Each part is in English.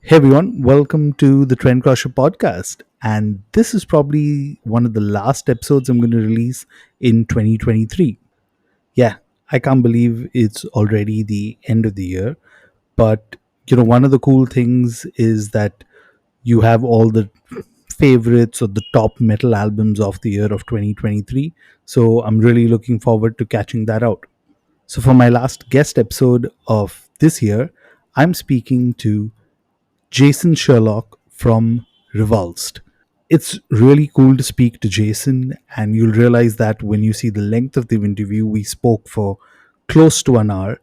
Hey everyone, welcome to the Trendcrusher podcast. And this is probably one of the last episodes I'm going to release in 2023. Yeah, I can't believe it's already the end of the year. But, one of the cool things is that you have all the favorites or the top metal albums of the year of 2023. So I'm really looking forward to catching that out. So for my last guest episode of this year, I'm speaking to Jayson Sherlock from Revulsed. It's really cool to speak to Jayson, and you'll realize that when you see the length of the interview. We spoke for close to an hour.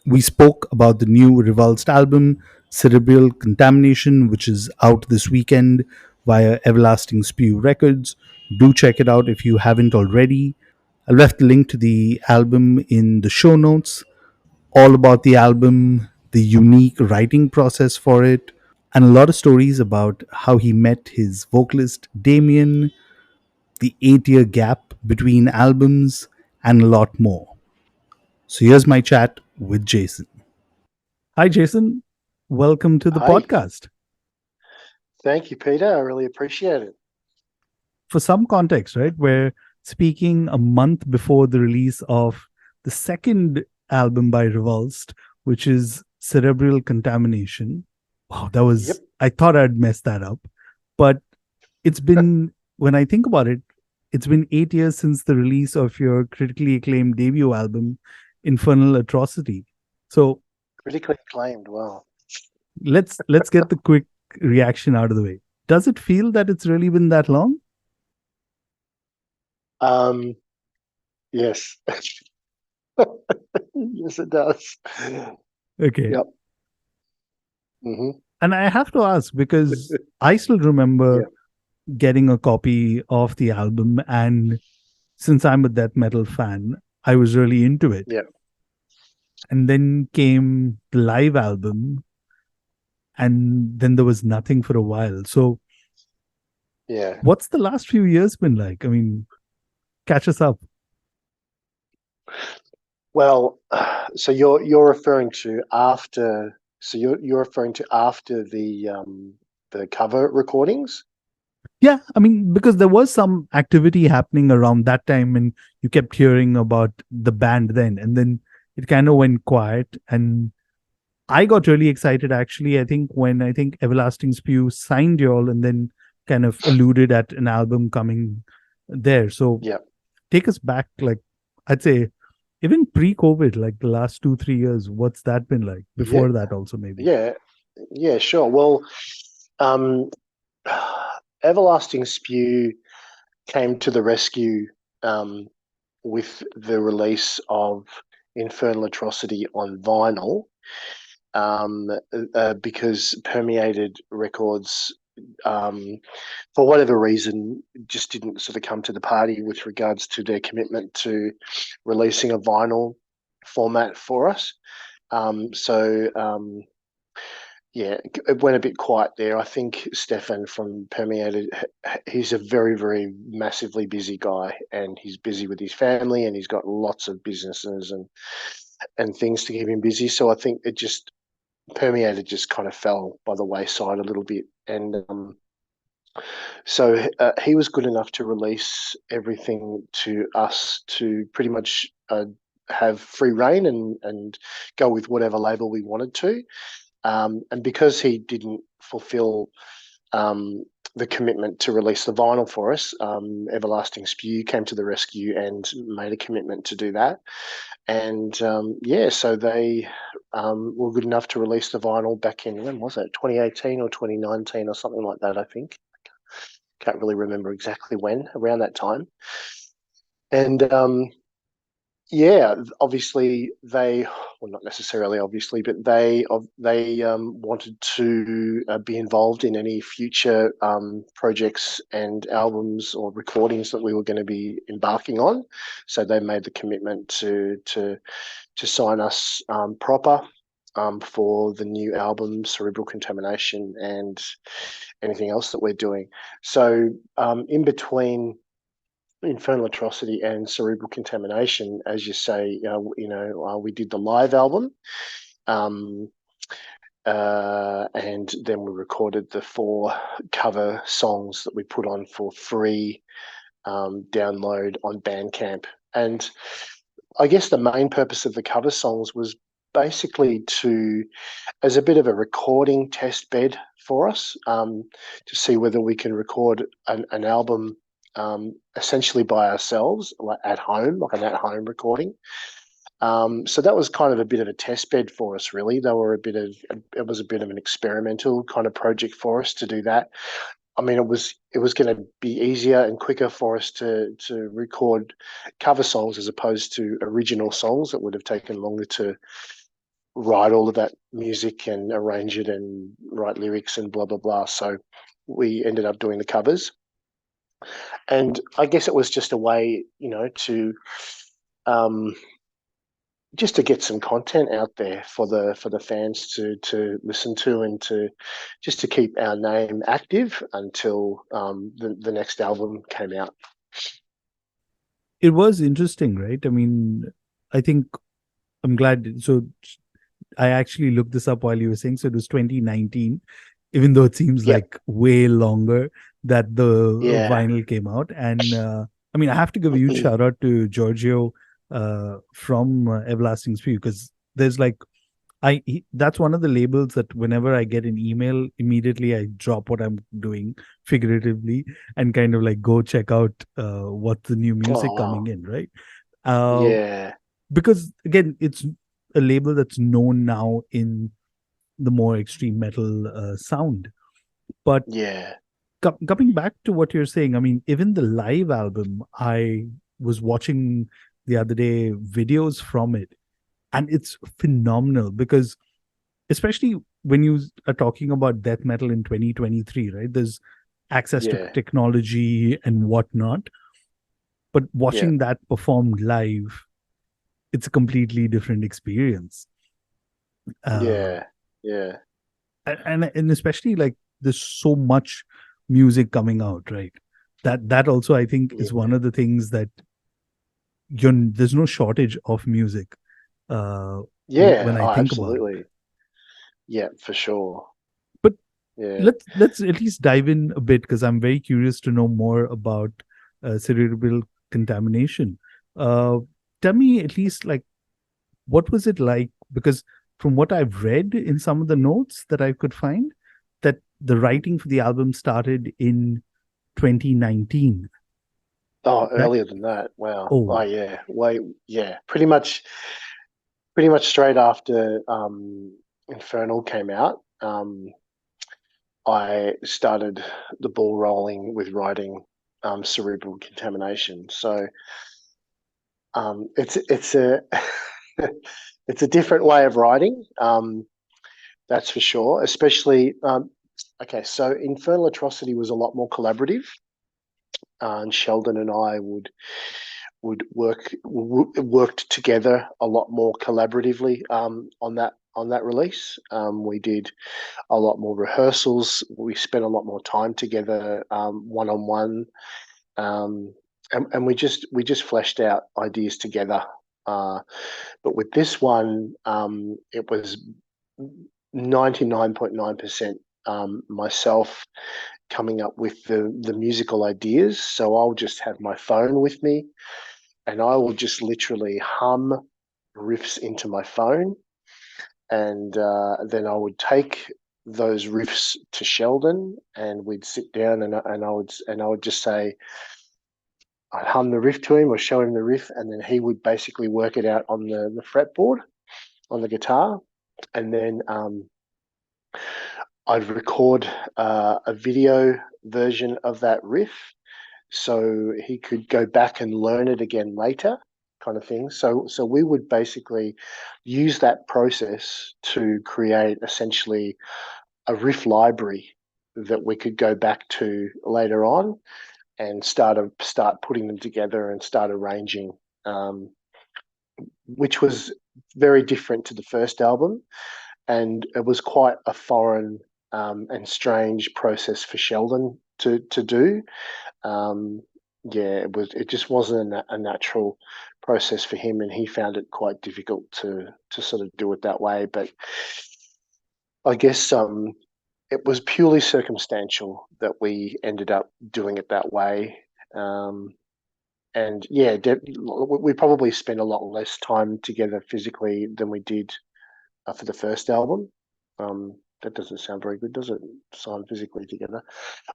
We spoke about the new Revulsed album, Cerebral Contamination, which is out this weekend via Everlasting Spew Records. Do check it out if you haven't already. I left the link to the album in the show notes, all about the album, the unique writing process for it, and a lot of stories about how he met his vocalist Damien, the 8 year gap between albums, and a lot more. So here's my chat with Jayson. Hi, Jayson. Welcome to the Hi, podcast. thank you, Peter. I really appreciate it. For some context, right, we're speaking a month before the release of the second album by Revulsed, which is Cerebral Contamination. Wow, Yep. I thought I'd messed that up. But it's been, when I think about it, it's been 8 years since the release of your critically acclaimed debut album, Infernal Atrocity. So Critically acclaimed. Wow. let's get the quick reaction out of the way. Does it feel that it's really been that long? Um, yes. Yes, it does. Okay. Yep. Hmm. And I have to ask because I still remember Yeah. getting a copy of the album, and since I'm a death metal fan, I was really into it. Yeah. And then came the live album, and then there was nothing for a while. So, Yeah. what's the last few years been like? I mean, catch us up. Well, so you're referring to after. So you're referring to after the cover recordings. Yeah, I mean, because there was some activity happening around that time, and you kept hearing about the band then, and then it kind of went quiet. And I got really excited actually. I think Everlasting Spew signed y'all and then kind of alluded at an album coming there. So Yeah. take us back, like I'd say even pre-COVID, like the last 2 3 years. What's that been like? Yeah. Before that, also maybe. Yeah. Yeah. Sure. Well, um, Everlasting Spew came to the rescue um, with the release of Infernal Atrocity on vinyl because Permeated Records, um, for whatever reason, just didn't sort of come to the party with regards to their commitment to releasing a vinyl format for us. So yeah, it went a bit quiet there. I think Stefan from Permeated, he's a very, very massively busy guy, and he's busy with his family, and he's got lots of businesses and things to keep him busy. So I think it just Permeated just kind of fell by the wayside a little bit, and so he was good enough to release everything to us to pretty much have free reign and go with whatever label we wanted to. And because he didn't fulfill um, the commitment to release the vinyl for us, Everlasting Spew came to the rescue and made a commitment to do that. And yeah, so they were good enough to release the vinyl back in, when was it, 2018 or 2019 or something like that, I think. Can't really remember exactly when, around that time. And yeah, obviously they, well, not necessarily obviously, but they wanted to be involved in any future projects and albums or recordings that we were going to be embarking on. So they made the commitment to sign us proper for the new album, Cerebral Contamination, and anything else that we're doing. So in between Infernal Atrocity and Cerebral Contamination, as you say, we did the live album. Um, and then we recorded the 4 cover songs that we put on for free download on Bandcamp. And I guess the main purpose of the cover songs was basically to as a bit of a recording test bed for us, to see whether we can record an album essentially by ourselves, like at home, like an at-home recording. So that was kind of a bit of a test bed for us, really. It was a bit of an experimental kind of project for us to do that. I mean, it was going to be easier and quicker for us to record cover songs as opposed to original songs that would have taken longer to write all of that music and arrange it and write lyrics and blah blah blah. So we ended up doing the covers, and I guess it was just a way, um, just to get some content out there for the fans to listen to, and to just to keep our name active until the next album came out. It was interesting, right? I mean, I think I'm glad. So I actually looked this up while you were saying. So it was 2019, even though it seems Yep. like way longer that the Yeah. vinyl came out. And I mean, I have to give a huge shout out to Giorgio from Everlasting Speed, because there's like that's one of the labels that whenever I get an email, immediately I drop what I'm doing figuratively and kind of like go check out what's the new Oh music coming wow. in, right? Uh, Yeah. because again, it's a label that's known now in the more extreme metal sound. But Yeah. coming back to what you're saying, I mean, even the live album, I was watching the other day videos from it, and it's phenomenal because, especially when you are talking about death metal in 2023, right? There's access to Yeah. technology and whatnot, but Yeah. watching that performed live, it's a completely different experience. Uh, Yeah. Yeah. and especially like there's so much music coming out, right? That also I think is one Yeah. of the things that there's no shortage of music uh when Yeah. I Oh, think about it. absolutely. Yeah, for sure. But Yeah. let's at least dive in a bit, because I'm very curious to know more about cerebral contamination. uh Tell me at least, like, what was it like? Because from what I've read in some of the notes that I could find, that the writing for the album started in 2019. Oh, That earlier than that. Wow. Oh, oh, yeah. Wait. Yeah. Pretty much straight after Infernal came out, I started the ball rolling with writing Cerebral Contamination. So it's a it's a different way of writing. That's for sure. Especially okay. So Infernal Atrocity was a lot more collaborative, and Sheldon and I would worked together a lot more collaboratively on that release. We did a lot more rehearsals. We spent a lot more time together, one on one, and we just fleshed out ideas together. Uh, but with this one, it was 99.9% myself coming up with the musical ideas. So I'll just have my phone with me, and I will just literally hum riffs into my phone, and then I would take those riffs to Sheldon, and we'd sit down, and I would just say, I'd hum the riff to him or show him the riff, and then he would basically work it out on the fretboard on the guitar, and then I'd record a video version of that riff so he could go back and learn it again later, kind of thing. So we would basically use that process to create essentially a riff library that we could go back to later on and start putting them together and start arranging, um, which was very different to the first album, and it was quite a foreign and strange process for Sheldon to do. Um, yeah, it just wasn't a natural process for him, and he found it quite difficult to sort of do it that way. But I guess it was purely circumstantial that we ended up doing it that way. Um, and yeah, we probably spent a lot less time together physically than we did for the first album. That doesn't sound very good, does it? Sign physically together,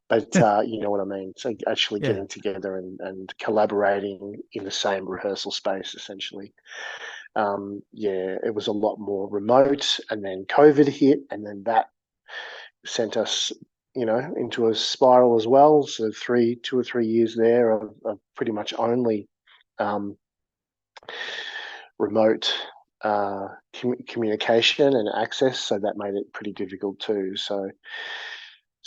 but you know what I mean. So actually Yeah. getting together and collaborating in the same rehearsal space, essentially. Yeah, it was a lot more remote, and then COVID hit, and then that sent us, into a spiral as well. So 2 or 3 years there of pretty much only um, remote communication and access. So that made it pretty difficult too. So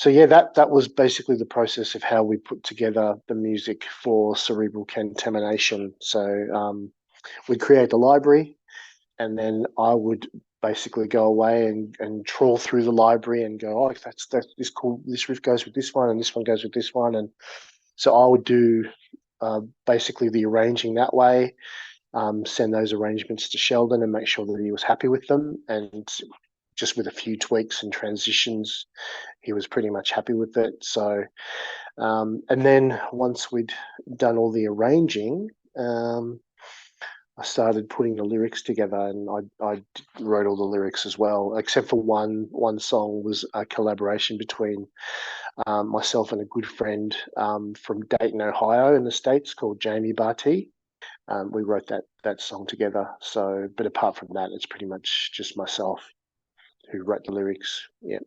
yeah, that was basically the process of how we put together the music for Cerebral Contamination. So we'd create the library, and then I would basically go away and trawl through the library and go, oh, that's this cool. This riff goes with this one, and this one goes with this one, and so I would do basically the arranging that way. Send those arrangements to Sheldon and make sure that he was happy with them, and just with a few tweaks and transitions, he was pretty much happy with it. So, and then once we'd done all the arranging, I started putting the lyrics together, and I wrote all the lyrics as well, except for one song was a collaboration between myself and a good friend from Dayton, Ohio, in the States, called Jamie Barty. We wrote that song together. So, but apart from that, it's pretty much just myself who wrote the lyrics. Yeah,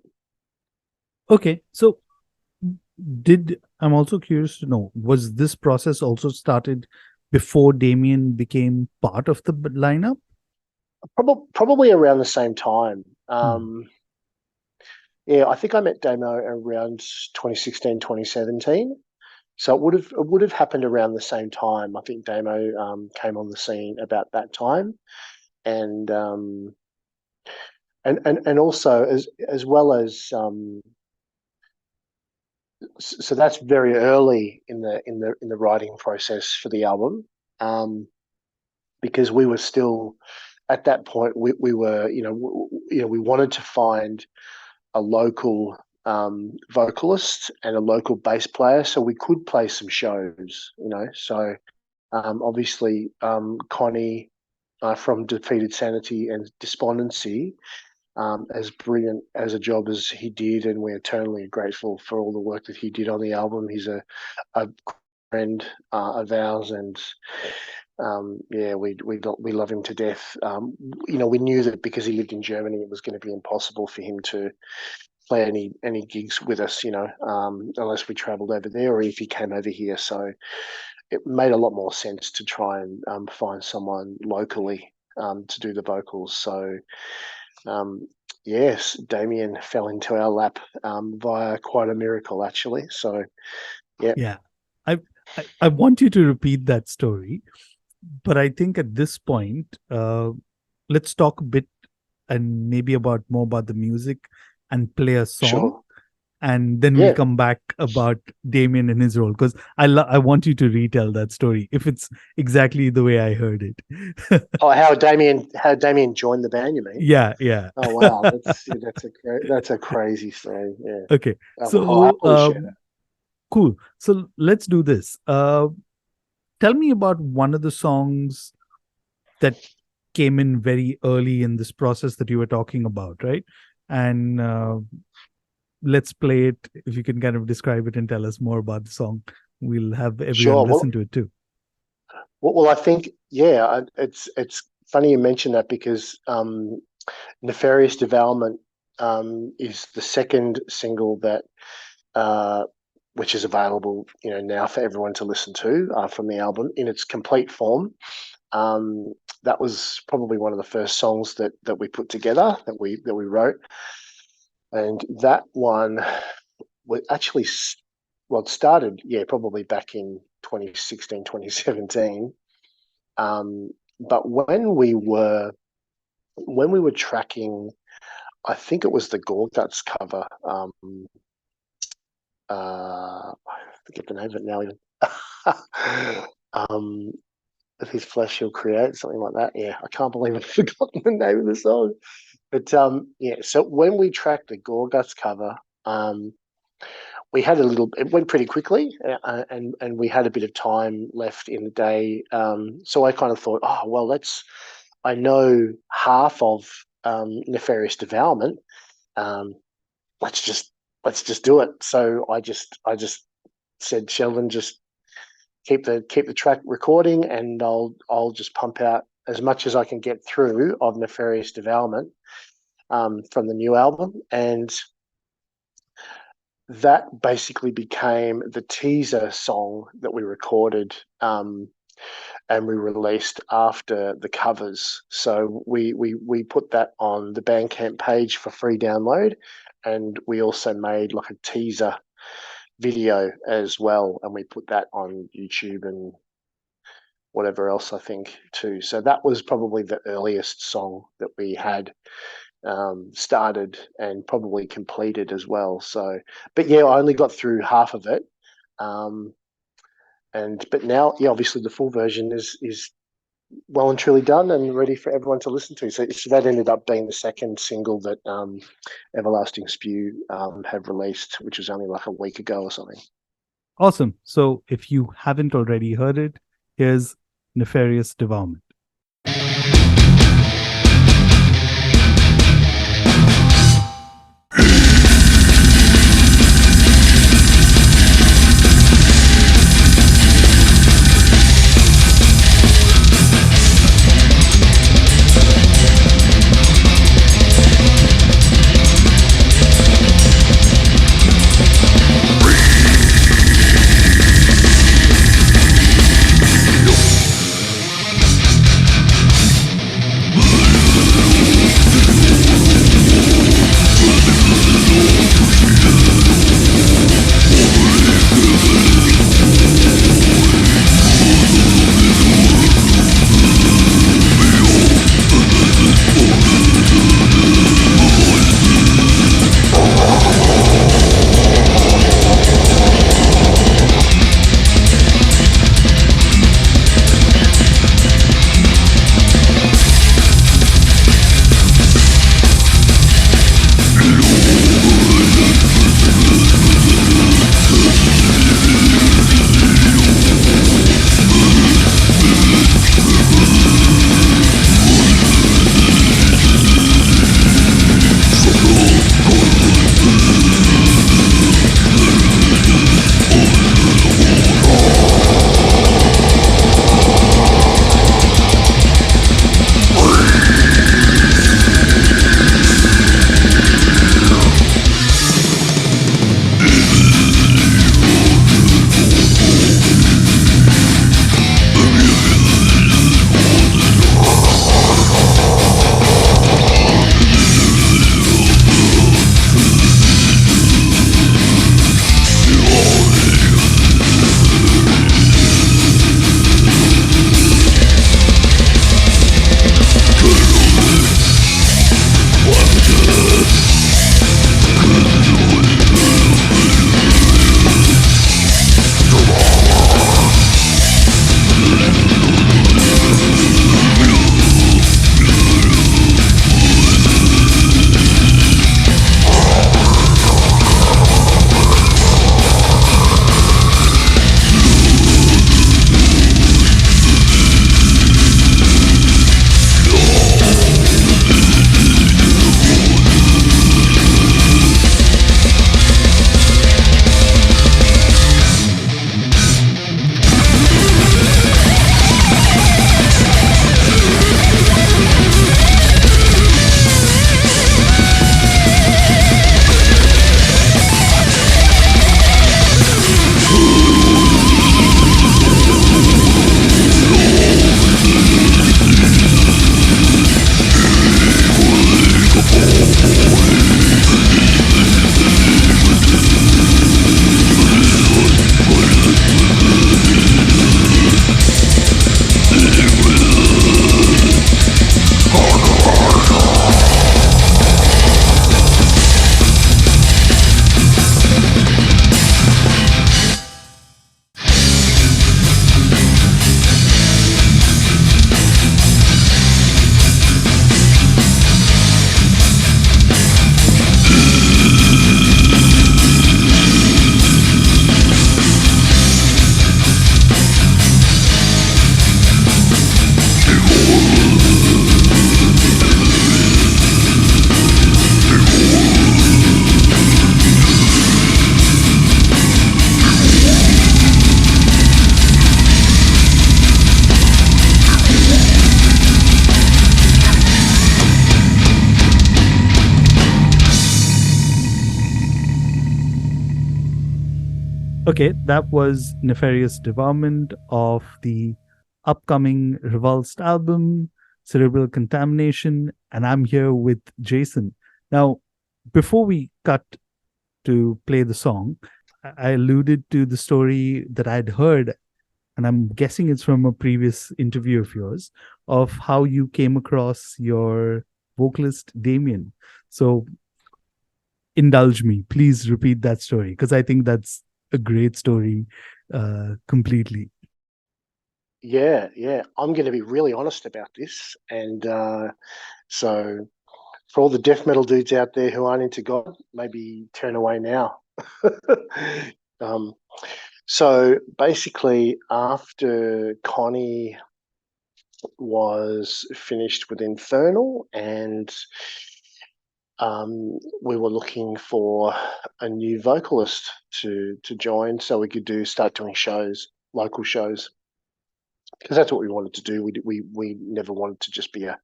Okay. So I'm also curious to know, was this process also started before Damien became part of the lineup? probably around the same time. Hmm. Yeah, I think I met Damo around 2016, 2017. So it would have happened around the same time. I think Damo came on the scene about that time, and and also as well as so that's very early in the writing process for the album, um, because we were still at that point we were we wanted to find a local vocalist and a local bass player so we could play some shows, so obviously Connie from Defeated Sanity and Despondency, as brilliant as a job as he did, and we're eternally grateful for all the work that he did on the album. He's a friend of ours, and yeah, we love him to death. We knew that because he lived in Germany, it was going to be impossible for him to play any gigs with us, unless we travelled over there or if he came over here. So it made a lot more sense to try and find someone locally to do the vocals. So um, yes, Damien fell into our lap via quite a miracle, actually. So yeah, Yeah. I, I want you to repeat that story, but I think at this point, let's talk a bit and maybe about more about the music and play a song, sure. and then we'll Yeah. come back about Damien and his role, because I want you to retell that story if it's exactly the way I heard it. Oh, how Damien joined the band? You mean? Yeah, yeah. Oh wow, that's a crazy story. Yeah, Okay, I'll so happily share that. cool. So let's do this. Tell me about one of the songs that came in very early in this process that you were talking about, right? And let's play it. If you can kind of describe it and tell us more about the song, we'll have everyone Sure. listen to it too. I think yeah, it's funny you mentioned that because Nefarious Devourment is the second single that uh, which is available, now for everyone to listen to from the album in its complete form. Um, that was probably one of the first songs that we put together that we wrote, and that one was actually well, it started probably back in 2016, 2017. Um, but when we were tracking, I think it was the Gorguts cover. I forget the name of it now. Even. um, of his flesh he'll create, something like that. Yeah, I can't believe I've forgotten the name of the song. But yeah, so when we tracked the Gorguts cover, we had a little. It went pretty quickly, and we had a bit of time left in the day. So I kind of thought, oh well, I know half of Nefarious Devourment. Um, let's just do it. So I just said, Sheldon, just keep the track recording, and I'll just pump out as much as I can get through of Nefarious Devourment from the new album, and that basically became the teaser song that we recorded and we released after the covers. So we put that on the Bandcamp page for free download, and we also made like a teaser video as well, and we put that on YouTube and whatever else I think too. So that was probably the earliest song that we had started and probably completed as well. So, but yeah, I only got through half of it. But now, yeah, obviously the full version is well and truly done and ready for everyone to listen to. So that ended up being the second single that Everlasting Spew have released, which was only like a week ago or something. Awesome. So if you haven't already heard it, here's Nefarious Devourment. Okay, that was Nefarious Devourment of the upcoming Revulsed album, Cerebral Contamination, and I'm here with Jason. Now, before we cut to play the song, I alluded to the story that I'd heard, and I'm guessing it's from a previous interview of yours, of how you came across your vocalist Damien. So indulge me. Please repeat that story because I think that's a great story completely. Yeah, yeah. I'm going to be really honest about this, and so for all the death metal dudes out there who aren't into God, maybe turn away now. um, so basically, after Connie was finished with Infernal, and we were looking for a new vocalist to join, so we could start doing shows, local shows, because that's what we wanted to do. We never wanted to just be a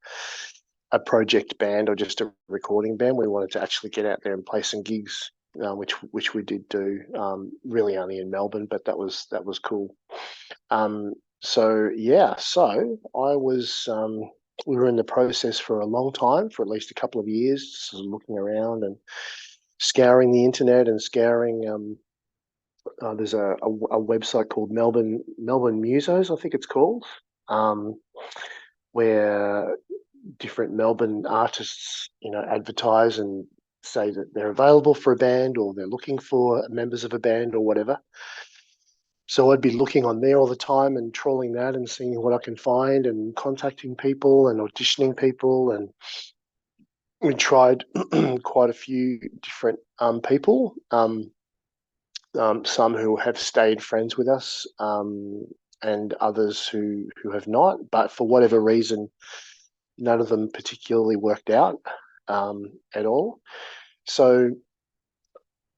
project band or just a recording band. We wanted to actually get out there and play some gigs, which we did do. Really only in Melbourne, but that was cool. So yeah, so I was. We were in the process for a long time, for at least a couple of years, sort of looking around and scouring the internet and scouring. There's a website called Melbourne Musos, I think it's called, um, where different Melbourne artists, advertise and say that they're available for a band or they're looking for members of a band or whatever. So I'd be looking on there all the time and trawling that and seeing what I can find and contacting people and auditioning people. And we tried quite a few different people, some who have stayed friends with us, and others who have not. But for whatever reason, none of them particularly worked out at all. So,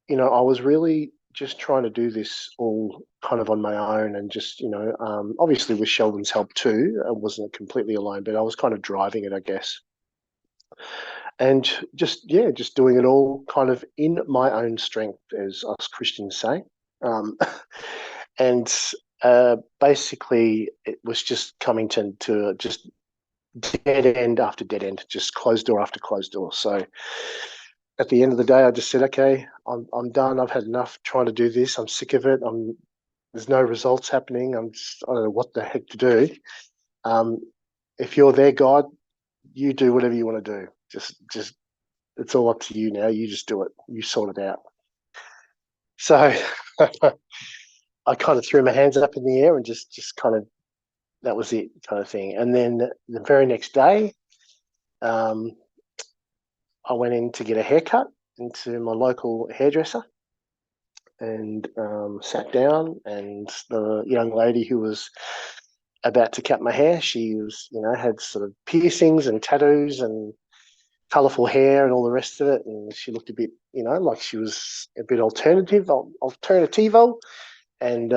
I was really just trying to do this all kind of on my own and just, obviously with Sheldon's help too. I wasn't completely alone, but I was kind of driving it, I guess. And just, yeah, just doing it all kind of in my own strength, as us Christians say. Um, and basically, it was just coming to just dead end after dead end, just closed door after closed door. So at the end of the day, I just said, okay, I'm done. I've had enough trying to do this. I'm sick of it. There's no results happening. I don't know what the heck to do. Um, if you're there, God, you do whatever you want to do. Just it's all up to you now. You just do it. You sort it out. So I kind of threw my hands up in the air and just kind of that was it, kind of thing. And then the very next day, um, I went in to get a haircut into my local hairdresser and sat down. And the young lady who was about to cut my hair, she was, had sort of piercings and tattoos and colourful hair and all the rest of it. And she looked a bit, like she was a bit alternativo. And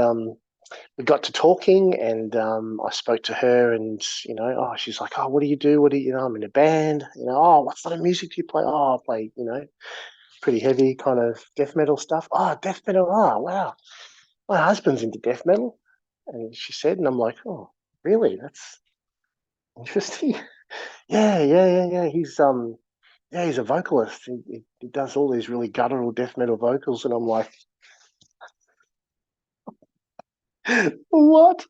we got to talking, and I spoke to her, and she's like, "Oh, what do you do? What do you? I'm in a band. Oh, what sort of music do you play? Oh, I play, pretty heavy kind of death metal stuff. Oh, death metal. Oh, wow. My husband's into death metal." And she said, and I'm like, "Oh, really? That's interesting." Yeah, yeah, yeah, yeah. Yeah, he's a vocalist. He does all these really guttural death metal vocals, and I'm like, what?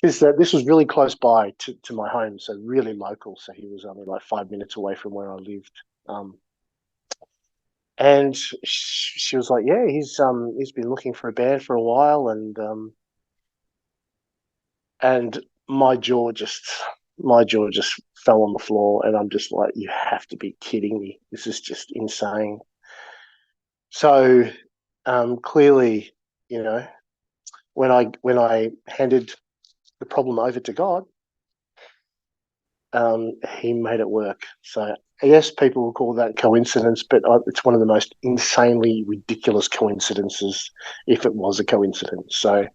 Because this was really close by to my home, so really local. So he was only like 5 minutes away from where I lived. Um, and she was like, "Yeah, he's been looking for a band for a while," and my jaw just fell on the floor, and I'm just like, "You have to be kidding me! This is just insane." So clearly, you know, when I handed the problem over to God, he made it work. So I guess people will call that coincidence, but it's one of the most insanely ridiculous coincidences, if it was a coincidence. So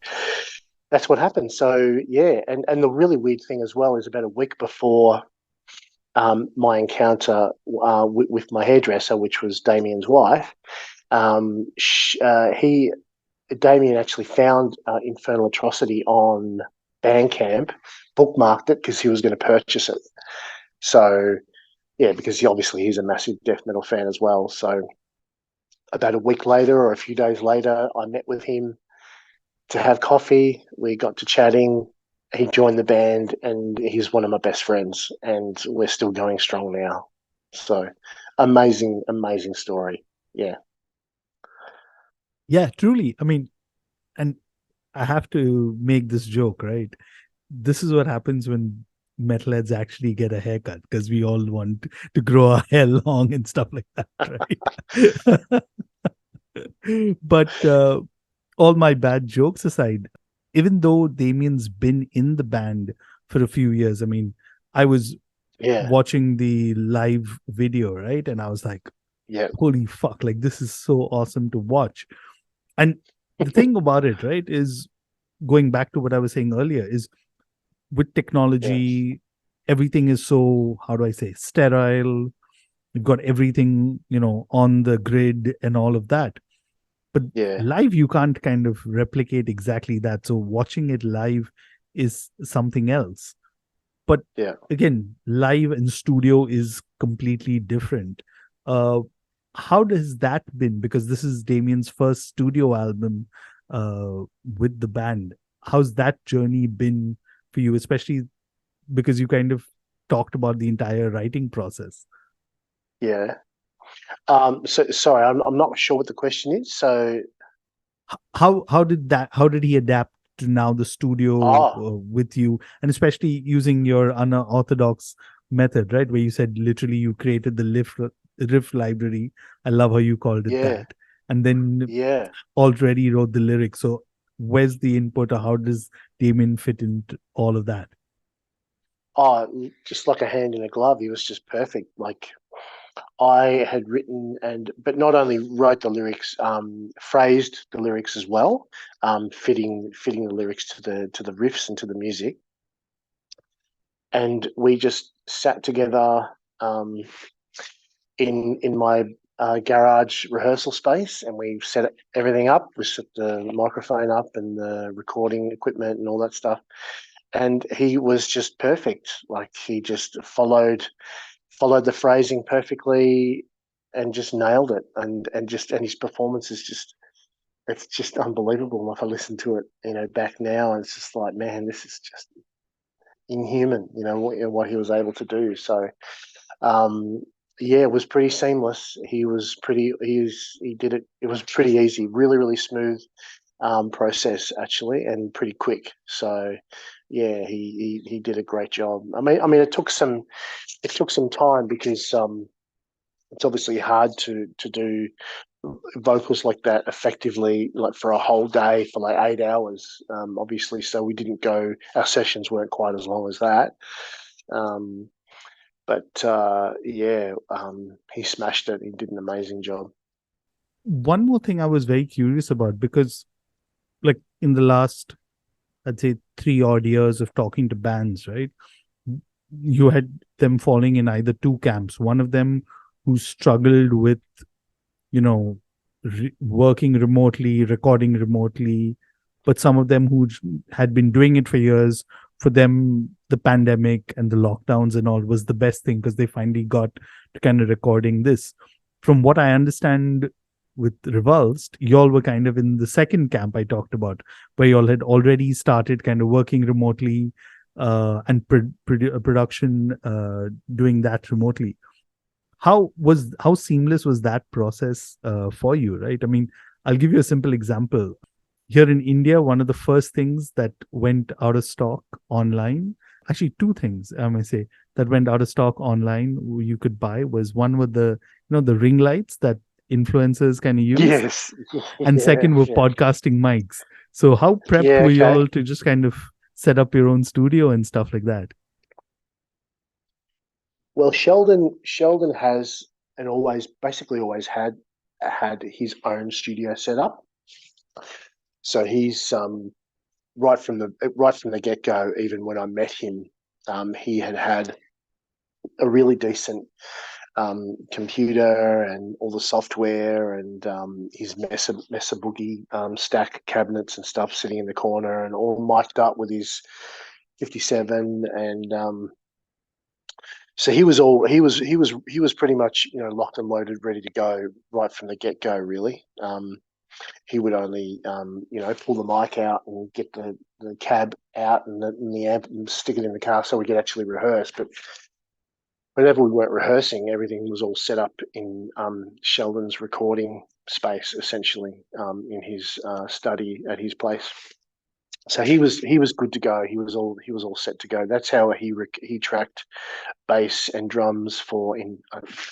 that's what happened. So yeah, and the really weird thing as well is about a week before my encounter with my hairdresser, which was Damien's wife, he Damien actually found Infernal Atrocity on Bandcamp, bookmarked it because he was going to purchase it. So yeah, because he's a massive death metal fan as well. So about a week later or a few days later, I met with him to have coffee. We got to chatting. He joined the band, and he's one of my best friends, and we're still going strong now. So amazing, amazing story. Yeah, Yeah, truly. I mean, and I have to make this joke, right? This is what happens when metalheads actually get a haircut because we all want to grow our hair long and stuff like that, right? But all my bad jokes aside, even though Damien's been in the band for a few years, I mean, I was yeah, watching the live video, right? And I was like, yeah, holy fuck, like this is so awesome to watch. And the thing about it, right, is going back to what I was saying earlier, is with yeah, technology, everything is so, how do I say, sterile. You've got everything, on the grid and all of that. But yeah, live, you can't kind of replicate exactly that. So watching it live is something else. But yeah, again, live and studio is completely different. Uh, how has that been? Because this is Damien's first studio album uh, with the band. How's that journey been for you, especially because you kind of talked about the entire writing process? yeah. So sorry, I'm not sure what the question is. So, How did he adapt to now the studio oh, with you, and especially using your unorthodox method, right, where you said literally you created the riff library. I love how you called it yeah, that, and then yeah. already wrote the lyrics. So where's the input, or how does Damien fit into all of that? Oh, just like a hand in a glove. He was just perfect. Like I had written but not only wrote the lyrics, phrased the lyrics as well, fitting the lyrics to the riffs and to the music. And we just sat together um, in my garage rehearsal space, and we set everything up. We set the microphone up and the recording equipment and all that stuff. And he was just perfect. Like he just followed the phrasing perfectly and just nailed it. And his performance is just it's just unbelievable. If I listen to it, back now, and it's just like, man, this is just inhuman. What he was able to do. So um, yeah, it was pretty seamless. He did it. It was pretty easy, really, really smooth process actually, and pretty quick. So yeah, he did a great job. I mean, it took some time because it's obviously hard to do vocals like that effectively, like for a whole day for like 8 hours. Obviously, so we didn't go. Our sessions weren't quite as long as that. Um, but yeah, he smashed it. He did an amazing job. One more thing I was very curious about, because like in the last, I'd say, 3 odd years of talking to bands, right? You had them falling in either two camps. One of them who struggled with, you know, working remotely, recording remotely, but some of them who had been doing it for years. For them, the pandemic and the lockdowns and all was the best thing because they finally got to kind of recording this. From what I understand, with Revulsed, y'all were kind of in the second camp I talked about, where y'all had already started kind of working remotely and production doing that remotely. How seamless was that process for you, right? I mean, I'll give you a simple example. Here in India, one of the first things that went out of stock online, actually two things I may say that went out of stock online you could buy, was one with the ring lights that influencers can use, Yes, and yeah, second were yeah, podcasting mics. So how prepped yeah. were you Okay. all to just kind of set up your own studio and stuff like that? Well, Sheldon has and basically always had his own studio set up. So he's right from the get go. Even when I met him, he had a really decent computer and all the software and his Mesa Boogie stack cabinets and stuff sitting in the corner and all mic'd up with his 57 and so he was pretty much locked and loaded, ready to go right from the get go. Really, he would only pull the mic out and get the cab out and the amp and stick it in the car so we could actually rehearse. But whenever we weren't rehearsing, everything was all set up in Sheldon's recording space, essentially in his study at his place. So he was good to go. He was all set to go. That's how he tracked bass and drums for in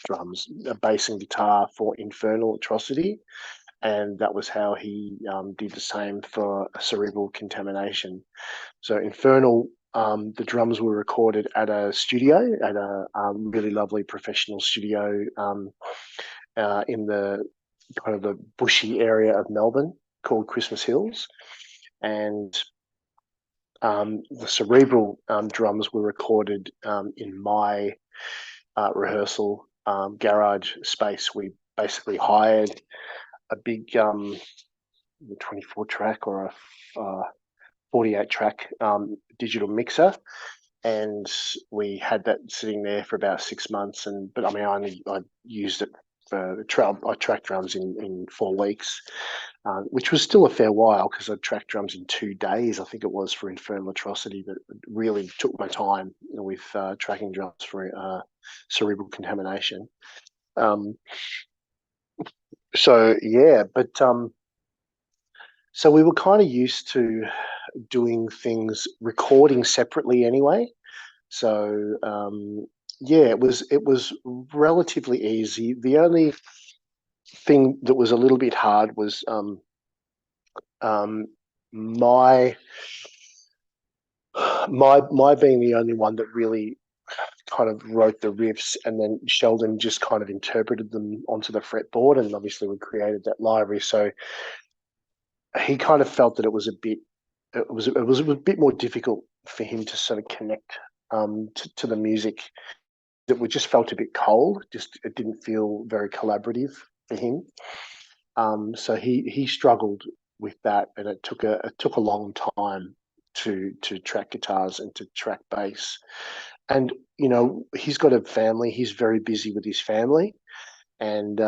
drums, bass and guitar for Infernal Atrocity, and that was how he did the same for Cerebral Contamination. So Infernal, the drums were recorded at a studio, at a really lovely professional studio in the kind of the bushy area of Melbourne called Christmas Hills, and the Cerebral drums were recorded in my rehearsal garage space. We basically hired a big 24 track or a 48 track digital mixer, and we had that sitting there for about 6 months. But I mean, I used it for I tracked drums in 4 weeks, which was still a fair while because I tracked drums in 2 days. I think it was for Infernal Atrocity, but it really took my time with tracking drums for Cerebral Contamination. So yeah, but so we were kind of used to doing things recording separately anyway. So yeah, it was relatively easy. The only thing that was a little bit hard was my my being the only one that really kind of wrote the riffs, and then Sheldon just kind of interpreted them onto the fretboard, and obviously we created that library. So he kind of felt that it was a bit more difficult for him to sort of connect to the music. That we just felt a bit cold. Just it didn't feel very collaborative for him. So he struggled with that, and it took a long time to track guitars and to track bass. And he's got a family. He's very busy with his family, and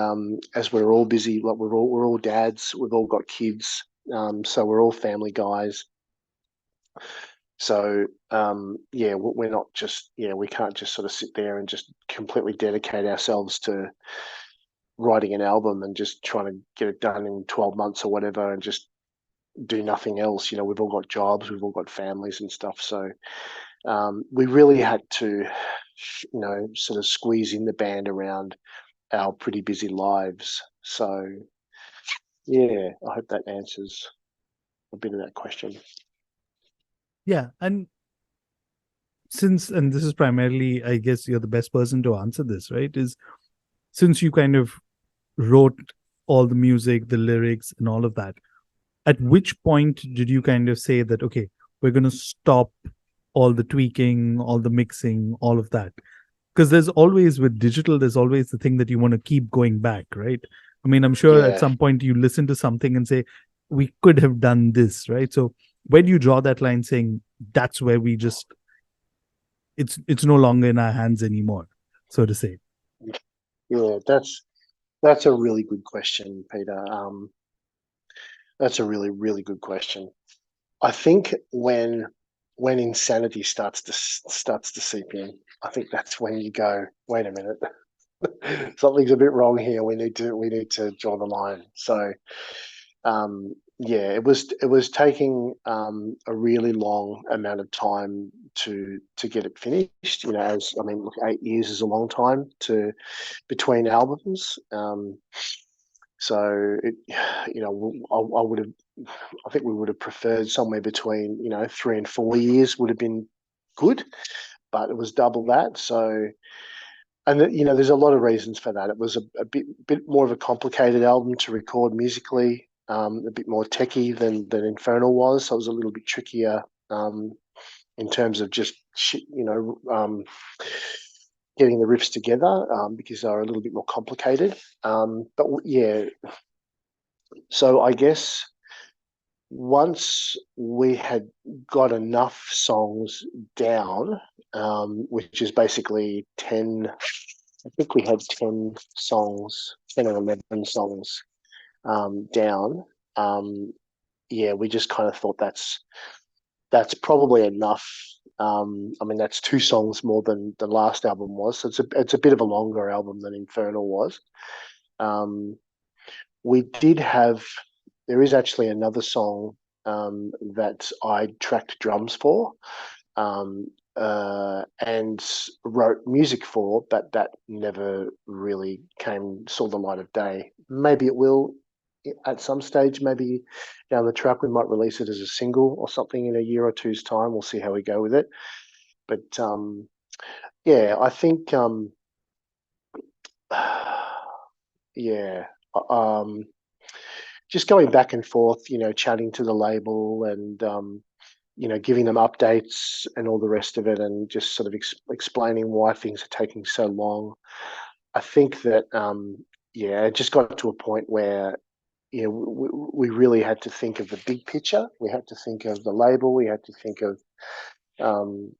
as we're all busy, like we're all dads. We've all got kids, so we're all family guys. So yeah, we're not just we can't just sort of sit there and just completely dedicate ourselves to writing an album and just trying to get it done in 12 months or whatever and just do nothing else. We've all got jobs, we've all got families and stuff. So we really had to, sort of squeeze in the band around our pretty busy lives. So yeah, I hope that answers a bit of that question. Yeah, and this is primarily, I guess you're the best person to answer this, right? Is since you kind of wrote all the music, the lyrics, and all of that, at which point did you kind of say that, okay, we're going to stop all the tweaking, all the mixing, all of that? Because there's always, with digital, there's always the thing that you want to keep going back, right? I mean, I'm sure at Yeah, some point you listen to something and say, we could have done this, right? So where do you draw that line saying that's where we just, it's no longer in our hands anymore, so to say? yeah, that's a really good question, Peter. That's a really good question. I think when insanity starts to seep in, I think that's when you go, wait a minute, something's a bit wrong here. We need to draw the line. So yeah, it was taking a really long amount of time to get it finished. As I mean, look, 8 years is a long time to between albums. So it, I would have, I think we would have preferred somewhere between 3 and 4 years would have been good, but it was double that. So, and there's a lot of reasons for that. It was a bit more of a complicated album to record musically, a bit more techy than Infernal was. So it was a little bit trickier in terms of just getting the riffs together because they're a little bit more complicated. But yeah, so I guess once we had got enough songs down, which is basically 10, I think we had 10 songs, 10 or 11 songs down. Yeah, we just kind of thought that's probably enough. I mean, that's two songs more than the last album was. So it's a bit of a longer album than Infernal was. Um, we did have there is actually another song that I tracked drums for and wrote music for, but that never really saw the light of day. Maybe it will at some stage. Maybe down the track we might release it as a single or something in a year or two's time. We'll see how we go with it. But yeah, I think yeah. Um, just going back and forth, chatting to the label and giving them updates and all the rest of it, and just sort of explaining why things are taking so long. I think that yeah, it just got to a point where we really had to think of the big picture. We had to think of the label. We had to think of um,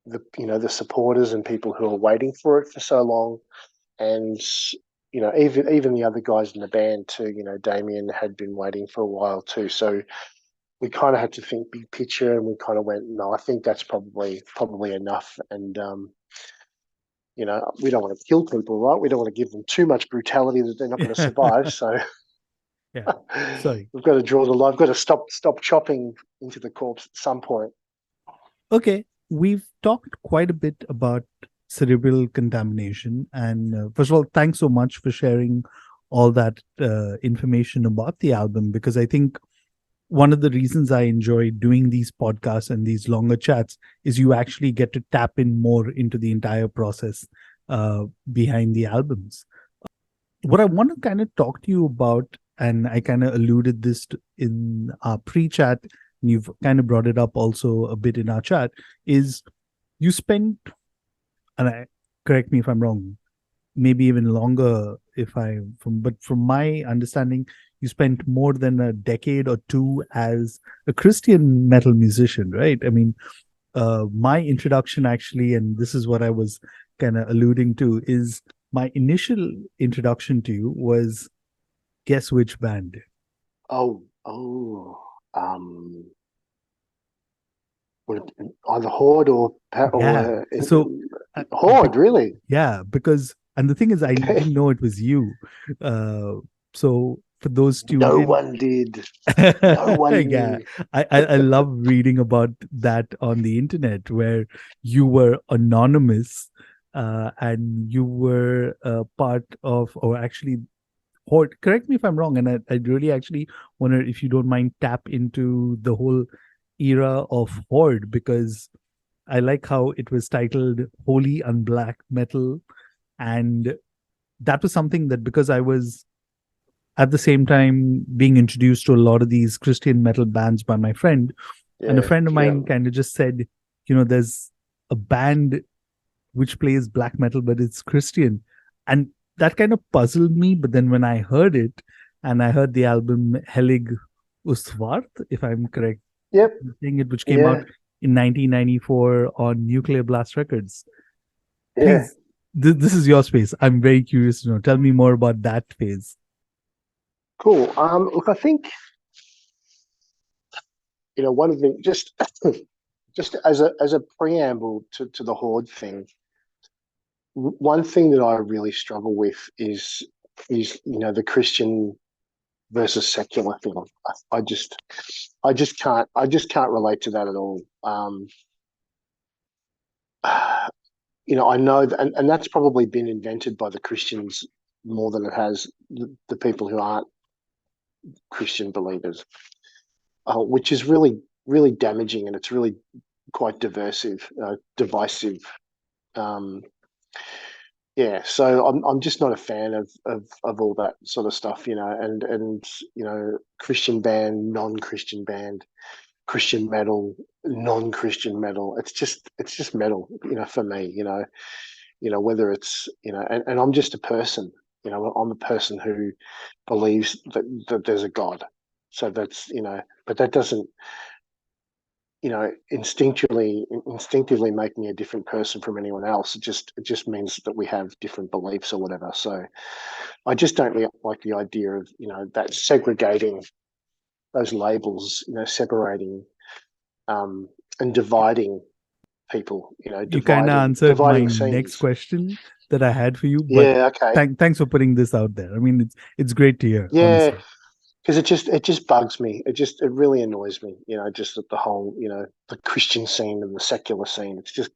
the supporters and people who are waiting for it for so long, and even the other guys in the band too. Damien had been waiting for a while too, so we kind of had to think big picture, and we kind of went, no, I think that's probably enough. And we don't want to kill people, right? We don't want to give them too much brutality that they're not going to survive. So Yeah. Sorry. we've got to draw the line. We've got to stop chopping into the corpse at some point. Okay, we've talked quite a bit about cerebral contamination. And first of all, thanks so much for sharing all that information about the album, because I think one of the reasons I enjoy doing these podcasts and these longer chats is you actually get to tap in more into the entire process behind the albums. What I want to kind of talk to you about, and I kind of alluded this in our pre-chat, and you've kind of brought it up also a bit in our chat, is you spent, and correct me if I'm wrong, maybe even longer but from my understanding, you spent more than a decade or two as a Christian metal musician, right? I mean, my introduction actually, and this is what I was kind of alluding to, is my initial introduction to you was, guess which band? Oh, um, either Horde Yeah. So, uh, Horde, really? yeah, because, and the thing is, I Okay. didn't know it was you. So for those tuned No in, one did. No one yeah, knew. I love reading about that on the internet, where you were anonymous, and you were part of, or actually, Horde. Correct me if I'm wrong, and I really actually wonder if you don't mind tap into the whole era of Horde, because I like how it was titled Holy Unblack Metal. And that was something that, because I was at the same time being introduced to a lot of these Christian metal bands by my friend, and a Yeah, friend of yeah, mine kind of just said, there's a band which plays black metal, but it's Christian. And that kind of puzzled me. But then when I heard it, and I heard the album Helig Ustvart, if I'm correct, yep, saying it, which came out yeah, in 1994 on Nuclear Blast Records. yeah. Please, this is your space. I'm very curious to know. Tell me more about that phase. Cool. Look, I think one of the just as a preamble to the Horde thing. One thing that I really struggle with is the Christian versus secular thing. I just can't relate to that at all. I know that, and that's probably been invented by the Christians more than it has the people who aren't Christian believers, which is really, really damaging, and it's really quite divisive. Um, yeah, so I'm just not a fan of all that sort of stuff, and Christian band, non-Christian band, Christian metal, non-Christian metal. It's just metal, for me. whether it's, and I'm just a person, I'm a person who believes that there's a God. So that's, but that doesn't, instinctively make me a different person from anyone else. It just means that we have different beliefs or whatever. So I just don't like the idea of, that segregating those labels, separating, um, and dividing people, You kind of answered my dividing next scenes. question that I had for you, but Yeah, okay. thanks for putting this out there. I mean, it's great to hear, Yeah, honestly. because it just bugs me. It really annoys me. Just that the whole, the Christian scene and the secular scene. It's just.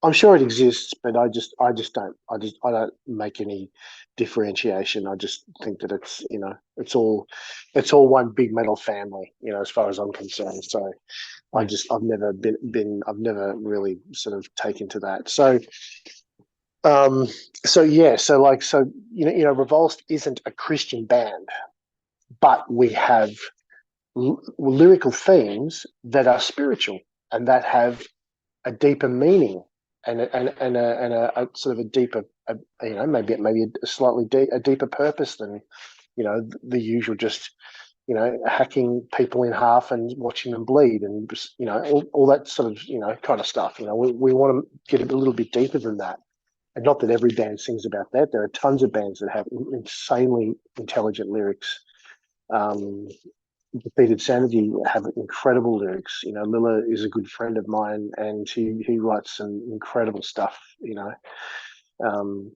I'm sure it exists, but I don't make any differentiation. I just think that it's all one big metal family, as far as I'm concerned. So Yeah. I've never I've never really sort of taken to that. So yeah, Revulsed isn't a Christian band, but we have lyrical themes that are spiritual and that have a deeper meaning and a sort of a deeper, maybe a slightly a deeper purpose than the usual, just hacking people in half and watching them bleed, and all that sort of kind of stuff. We want to get a little bit deeper than that. And not that every band sings about that. There are tons of bands that have insanely intelligent lyrics. Um, Defeated Sanity have incredible lyrics. Lilla is a good friend of mine, and he writes some incredible stuff. Um,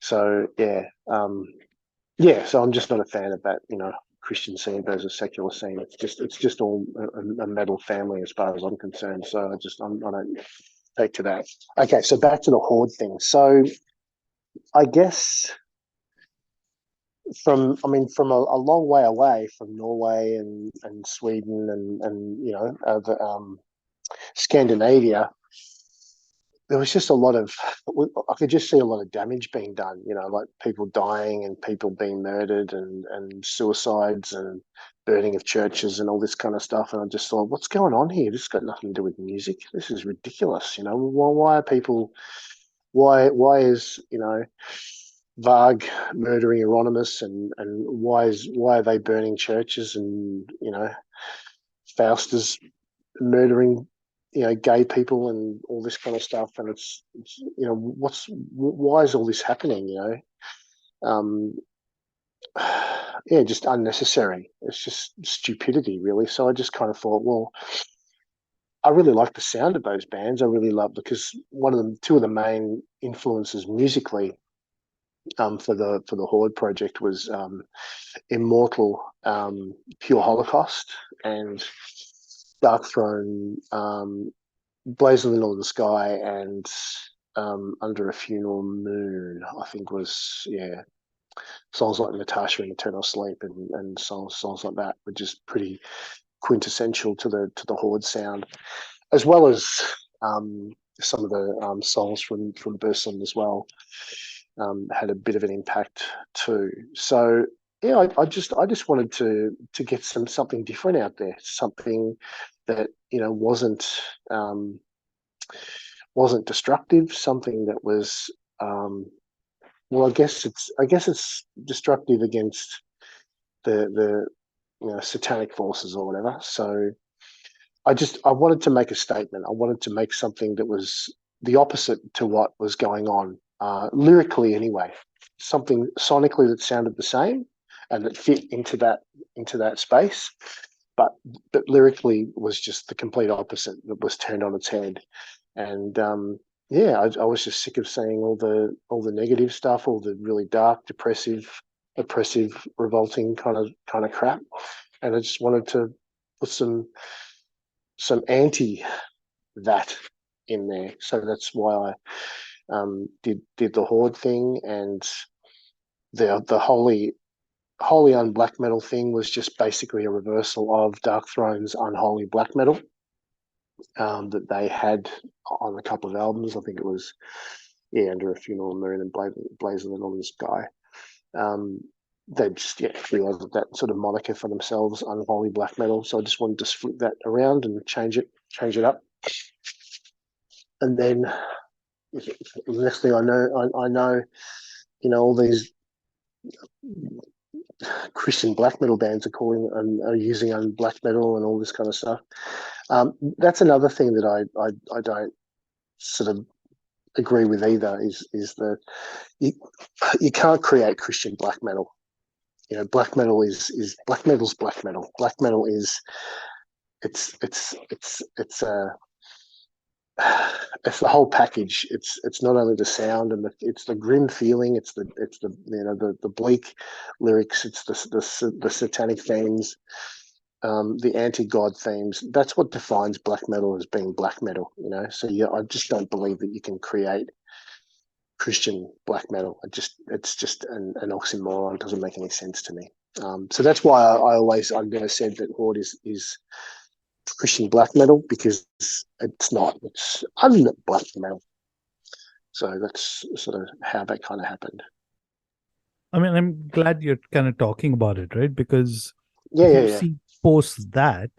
so yeah, yeah. So I'm just not a fan of that. Christian scene versus secular scene. It's just all a metal family as far as I'm concerned. So I don't take to that. Okay, so back to the Horde thing. So I guess from a long way away from Norway and Sweden and Scandinavia, there was just a lot of, I could just see a lot of damage being done, like people dying and people being murdered and suicides and burning of churches and all this kind of stuff. And I just thought, what's going on here? This has got nothing to do with music. This is ridiculous. Why are people, why is, Varg murdering Euronymous, and why are they burning churches, and Faust is murdering gay people and all this kind of stuff, and it's why is all this happening, um yeah, just unnecessary. It's just stupidity, really. So I just kind of thought, well, I really like the sound of those bands. I really love, because two of the main influences musically, for the Horde project was Immortal, Pure Holocaust, and Dark Throne, Blaze of the Northern Sky, and Under a Funeral Moon, I think was, yeah. Songs like Natasha and Eternal Sleep and songs like that were just pretty quintessential to the Horde sound, as well as some of the songs from Burson as well, had a bit of an impact too. So yeah, I just wanted to get something different out there, something that um, wasn't destructive, something that was, well, I guess it's destructive against the satanic forces or whatever. So I wanted to make a statement. I wanted to make something that was the opposite to what was going on, lyrically anyway. Something sonically that sounded the same and that fit into that space, but lyrically was just the complete opposite, that was turned on its head. And yeah, I was just sick of seeing all the negative stuff, all the really dark, depressive, oppressive, revolting kind of crap, and I just wanted to put some anti that in there. So that's why I did the Horde thing, and the holy unblack metal thing was just basically a reversal of Dark Throne's unholy black metal, that they had on a couple of albums. I think it was, yeah, Under a Funeral Moon and Blaze of the Northern Sky. Um, they just, yeah, realised that sort of moniker for themselves, unholy black metal. So I just wanted to flip that around and change it up. and then the next thing I know, I know, all these Christian black metal bands are calling and are using black metal and all this kind of stuff. That's another thing that I don't sort of agree with either. Is that you can't create Christian black metal. Black metal is black metal's black metal. Black metal is it's it's the whole package. It's not only the sound and it's the grim feeling. It's the the bleak lyrics. It's the satanic themes, the anti-god themes. That's what defines black metal as being black metal. So yeah, I just don't believe that you can create Christian black metal. It's just an oxymoron. It doesn't make any sense to me. So that's why I've never said that Horde is Christian black metal, because it's not. It's black metal. So that's sort of how that kind of happened. I mean, I'm glad you're kind of talking about it, right? Because Yeah, if yeah, you yeah, see post that,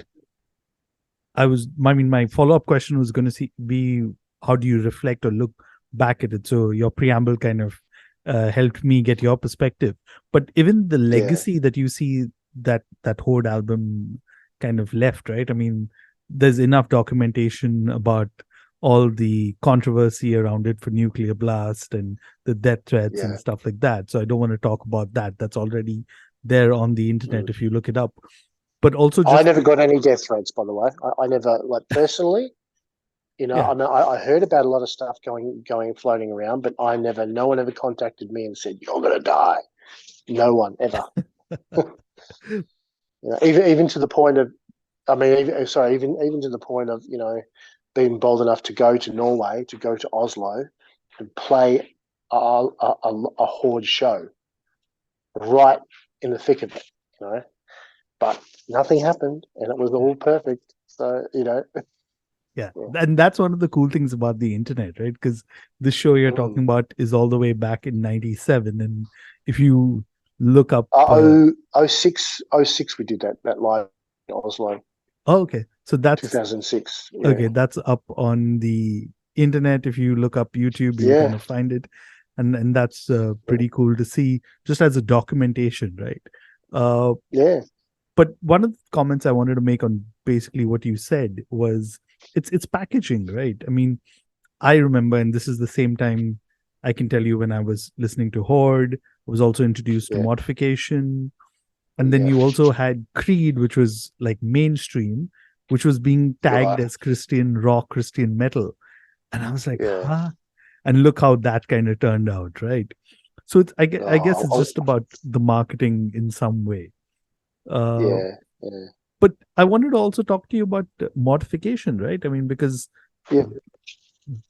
I mean, my follow up question was going to be how do you reflect or look back at it? So your preamble kind of helped me get your perspective. But even the yeah, legacy that you see that Horde album kind of left, right? I mean, there's enough documentation about all the controversy around it for Nuclear Blast and the death threats and yeah. stuff like that. So I don't want to talk about that. That's already there on the internet Mm. if you look it up. But also I just never got any death threats, by the way. I never, like, personally. yeah. I mean, I heard about a lot of stuff going floating around, but no one ever contacted me and said you're gonna die. No one ever. Even to the point of, I mean, even to the point of being bold enough to go to Norway, to go to Oslo, and play a Horde show right in the thick of it, But nothing happened, and it was all perfect. So Yeah. yeah. And that's one of the cool things about the internet, right? Because the show you're talking Mm. about is all the way back in 97. And if you look up, Oh 06, oh 06 we did that live in Oslo, oh, okay. So that's 2006. Yeah, okay. That's up on the internet. If you look up YouTube, you'll kind yeah, of find it. And that's yeah, pretty cool to see just as a documentation, right? Uh, yeah, but one of the comments I wanted to make on basically what you said was it's packaging, right? I mean, I remember, and this is the same time I can tell you when I was listening to Horde, I was also introduced to yeah, Mortification. And then yeah. you also had Creed, which was like mainstream, which was being tagged Right. as Christian rock, Christian metal. And I was like, Yeah. huh? And look how that kind of turned out, right? So I guess it's just Oh, about the marketing in some way. Uh, yeah, yeah, but I wanted to also talk to you about Mortification, right? I mean, because yeah,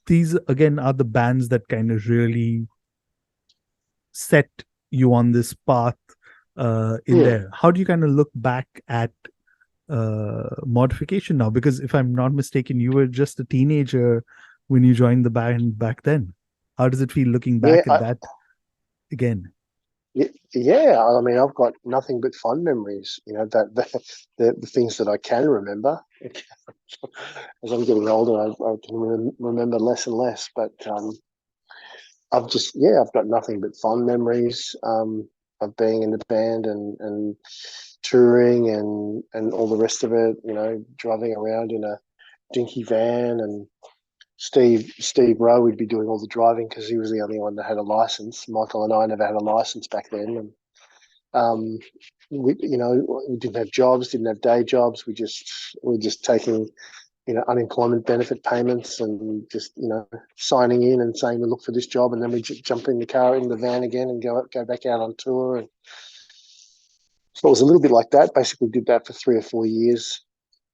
these again are the bands that kind of really set you on this path in yeah, there. How do you kind of look back at Mortification now? Because if I'm not mistaken, you were just a teenager when you joined the band back then. How does it feel looking yeah. back at that again? Yeah. I mean, I've got nothing but fun memories. The things that I can remember. As I'm getting older, I can remember less and less. But I've got nothing but fond memories of being in the band and touring and all the rest of it. Driving around in a dinky van, and Steve Rowe would be doing all the driving because he was the only one that had a license. Michael and I never had a license back then, and um, we didn't have jobs, didn't have day jobs. We were just taking unemployment benefit payments and just signing in and saying we look for this job, and then we jump in the car in the van again and go back out on tour. And so it was a little bit like that. Basically, did that for 3 or 4 years,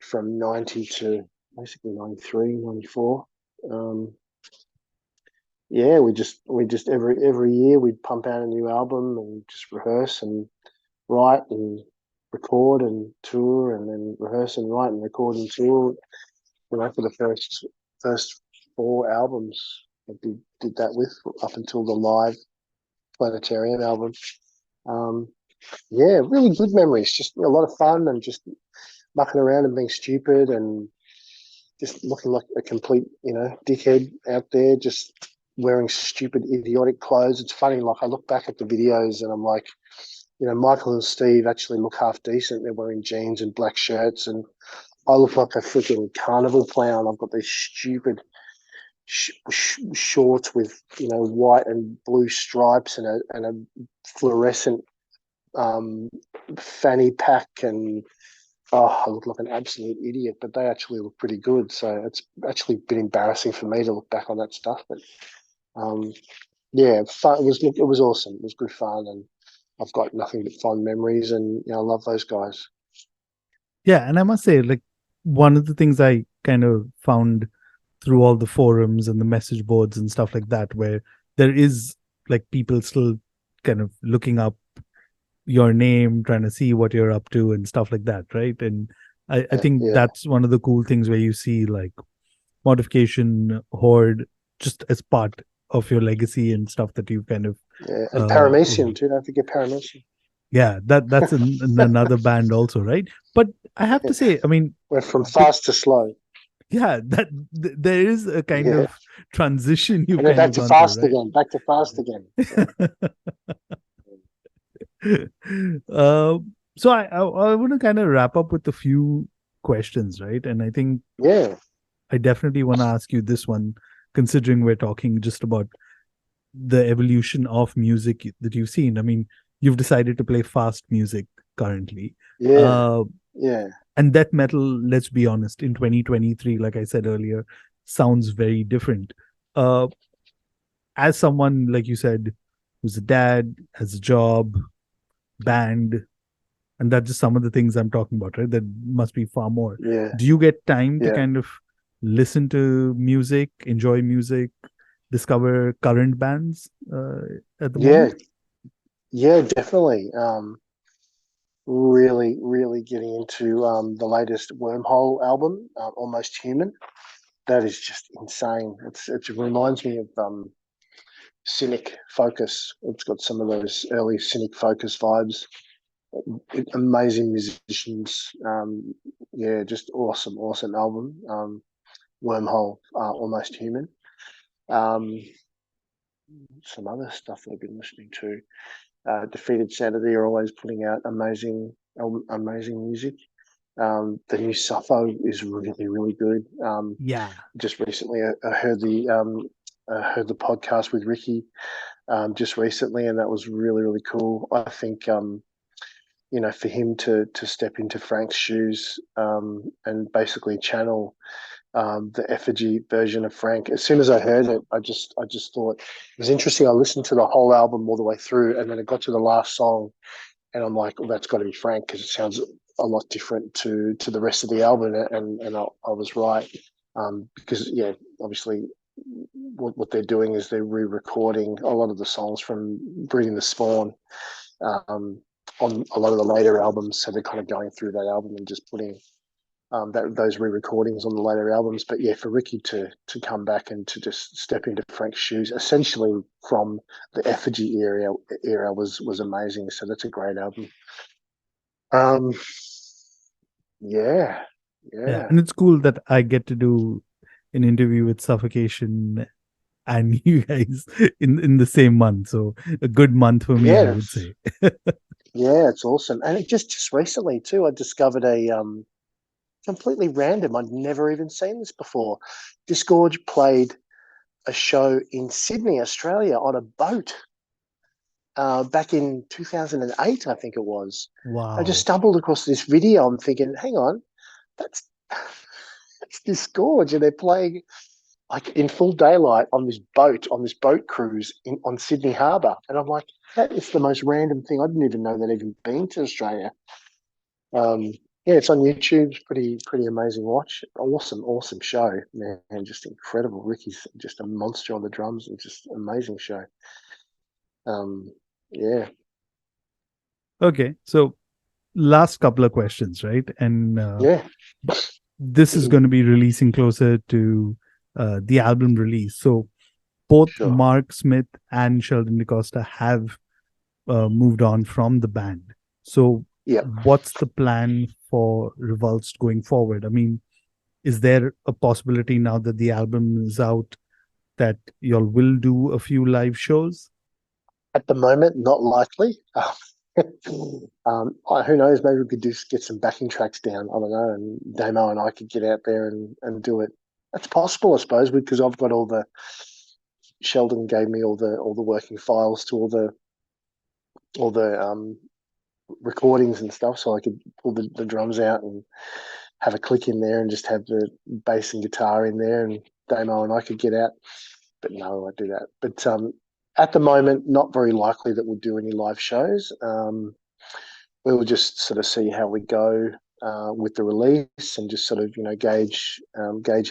from 90 to basically 93, 94. Um, yeah, we just every year we'd pump out a new album and just rehearse and write and record and tour, and then rehearse and write and record and tour. For the first four albums, I did that with, up until the live Planetarium album. Um, yeah, really good memories. Just a lot of fun and just mucking around and being stupid and just looking like a complete, dickhead out there, just wearing stupid, idiotic clothes. It's funny, like I look back at the videos and I'm like, Michael and Steve actually look half decent. They're wearing jeans and black shirts, and I look like a freaking carnival clown. I've got these stupid shorts with white and blue stripes and a fluorescent fanny pack, and I look like an absolute idiot. But they actually look pretty good, so it's actually a bit embarrassing for me to look back on that stuff. But um, yeah, fun. It was awesome. It was good fun, and I've got nothing but fond memories, and I love those guys. Yeah, and I must say, like, one of the things I kind of found through all the forums and the message boards and stuff like that, where there is like people still kind of looking up your name, trying to see what you're up to and stuff like that, right? And I Yeah, think yeah, that's one of the cool things where you see like Mortification, Horde, just as part of your legacy and stuff that you kind of yeah. And Paramecium uh too. Don't forget Paramecium. yeah, that's another band also, right? But I have to Yeah. say, I mean, Went from big, fast to slow. yeah, there is a kind Yeah. of transition you've And then kind back of to gone through, fast right? again. Back to fast again. So uh, so I want to kind of wrap up with a few questions, right? And I think yeah, I definitely want to ask you this one, considering we're talking just about the evolution of music that you've seen. I mean, you've decided to play fast music currently. yeah, Uh, yeah, and death metal, let's be honest, in 2023, like I said earlier, sounds very different. Uh, as someone, like you said, who's a dad, has a job, band, and that's just some of the things I'm talking about, right? There must be far more. yeah, Do you get time to yeah, kind of listen to music, enjoy music, discover current bands at the yeah, moment? yeah, definitely. Really, really getting into the latest Wormhole album, Almost Human. That is just insane. It reminds me of Cynic Focus. It's got some of those early Cynic Focus vibes. Amazing musicians. Yeah, just awesome, awesome album. Wormhole, Almost Human. Um, some other stuff that I've been listening to. Defeated Sanity are always putting out amazing music. The new Sappho is really, really good. Yeah. Just recently, I heard the podcast with Ricky just recently, and that was really, really cool. I think for him to step into Frank's shoes and basically channel the effigy version of Frank. As soon as I heard it, I just thought it was interesting. I listened to the whole album all the way through, and then it got to the last song, and I'm like, well, that's got to be Frank because it sounds a lot different to the rest of the album, and I was right because yeah, obviously. What they're doing is they're re-recording a lot of the songs from Breeding the Spawn um, on a lot of the later albums. So they're kind of going through that album and just putting those re-recordings on the later albums. But yeah, for Ricky to come back and to just step into Frank's shoes, essentially from the Effigy era was amazing. So that's a great album. Um, yeah, Yeah. yeah, And it's cool that I get to do an interview with Suffocation and you guys in the same month. So a good month for me, I yeah, would say. yeah. It's awesome. And it just recently too, I discovered a completely random. I'd never even seen this before. Disgorge played a show in Sydney, Australia, on a boat back in 2008, I think it was. I just Wow. stumbled across this video. I'm thinking, hang on, that's that's Disgorge, and they're playing like in full daylight on this boat cruise on Sydney Harbour, and I'm like, that is the most random thing. I didn't even know they'd even been to Australia. Um, yeah, it's on YouTube. It's pretty amazing watch. Awesome, awesome show, man. Just incredible. Ricky's just a monster on the drums, and just amazing show. Um, yeah, Okay. So last couple of questions, right? And yeah, this is going to be releasing closer to the album release. So both sure. Mark Smith and Sheldon DeCosta have moved on from the band. So Yeah. what's the plan for Revulsed going forward? I mean, Is there a possibility now that the album is out that y'all will do a few live shows? At the moment, not likely. Who knows? Maybe we could just get some backing tracks down. I don't know, and Damo and I could get out there and do it. That's possible, I suppose, because I've got all the Sheldon gave me all the working files to all the recordings and stuff, so I could pull the drums out and have a click in there and just have the bass and guitar in there, and Damo and I could get out. But no, I won't do that. But at the moment, not very likely that we'll do any live shows. We'll just sort of see how we go with the release and just sort of gauge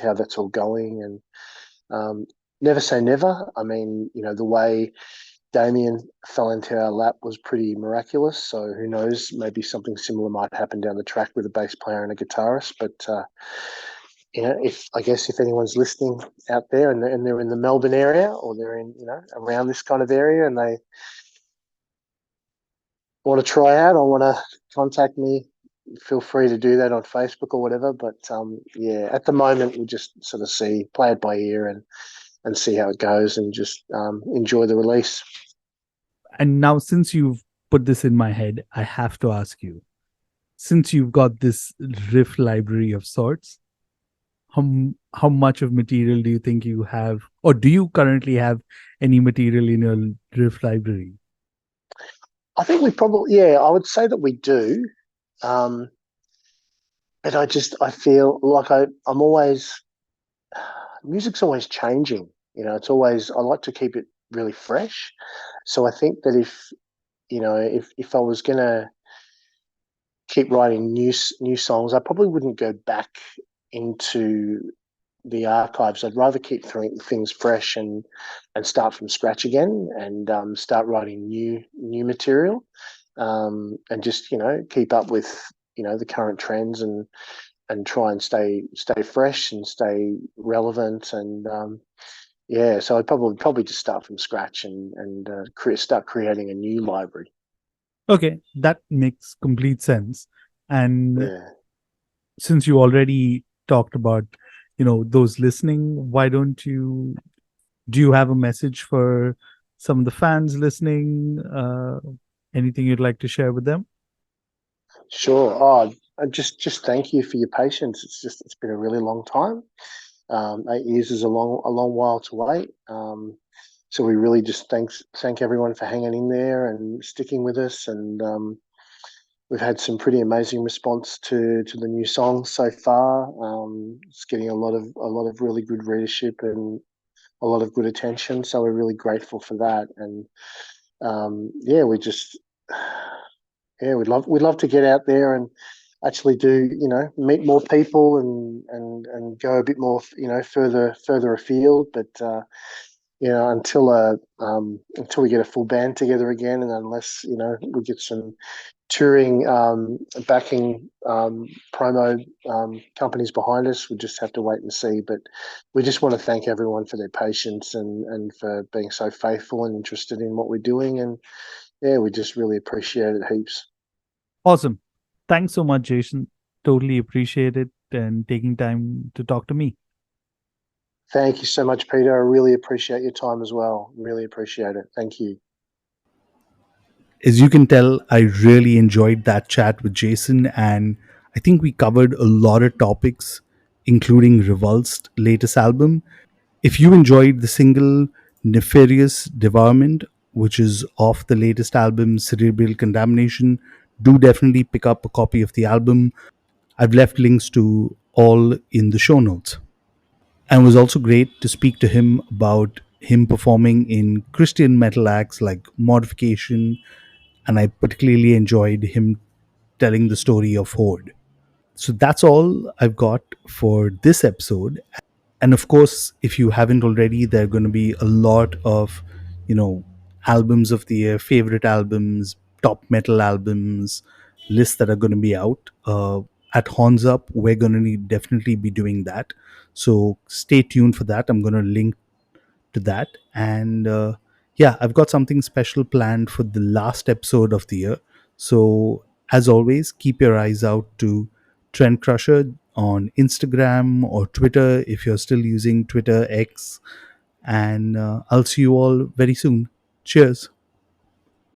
how that's all going, and never say never. I mean, the way Damien fell into our lap was pretty miraculous. So who knows? Maybe something similar might happen down the track with a bass player and a guitarist. But if anyone's listening out there and they're in the Melbourne area, or they're in around this kind of area, and they want to try out or want to contact me, feel free to do that on Facebook or whatever. But yeah, at the moment we'll just sort of play it by ear and see how it goes, and just enjoy the release. And now, since you've put this in my head, I have to ask you, since you've got this riff library of sorts, how much of material do you think you have, or do you currently have any material in your riff library? I think we probably, yeah, I would say that we do. Um, but I feel like I'm always, music's always changing. I like to keep it really fresh. So I think that if I was going to keep writing new songs, I probably wouldn't go back into the archives. I'd rather keep things fresh and start from scratch again, and start writing new material, and just keep up with the current trends, and try and stay fresh and stay relevant, and yeah. So I'd probably just start from scratch and start creating a new library. Okay, that makes complete sense. And Yeah. since you already talked about, those listening, why don't you do you have a message for some of the fans listening? Anything you'd like to share with them? Sure. Oh, I just thank you for your patience. It's been a really long time. 8 years is a long while to wait. So we really just thank everyone for hanging in there and sticking with us. And we've had some pretty amazing response to the new songs so far. It's getting a lot of really good readership and a lot of good attention. So we're really grateful for that. And yeah, we'd love to get out there and actually do meet more people and go a bit more further afield. But until we get a full band together again, and unless we get some touring backing promo companies behind us, we just have to wait and see. But we just want to thank everyone for their patience and for being so faithful and interested in what we're doing. And yeah, we just really appreciate it heaps. Awesome. Thanks so much, Jason. Totally appreciate it and taking time to talk to me. Thank you so much, Peter. I really appreciate your time as well. Really appreciate it. Thank you. As you can tell, I really enjoyed that chat with Jason, and I think we covered a lot of topics, including Revulsed latest album. If you enjoyed the single Nefarious Devourment, which is off the latest album Cerebral Contamination, do definitely pick up a copy of the album. I've left links to all in the show notes. And it was also great to speak to him about him performing in Christian metal acts like Mortification, and I particularly enjoyed him telling the story of Horde. So that's all I've got for this episode. And of course, if you haven't already, there are going to be a lot of, you know, albums of the year, favorite albums, top metal albums, lists that are going to be out. At Horns Up, we're going to definitely be doing that. So stay tuned for that. I'm going to link to that. And yeah, I've got something special planned for the last episode of the year. So as always, keep your eyes out to Trendcrusher on Instagram or Twitter if you're still using Twitter X. And I'll see you all very soon. Cheers.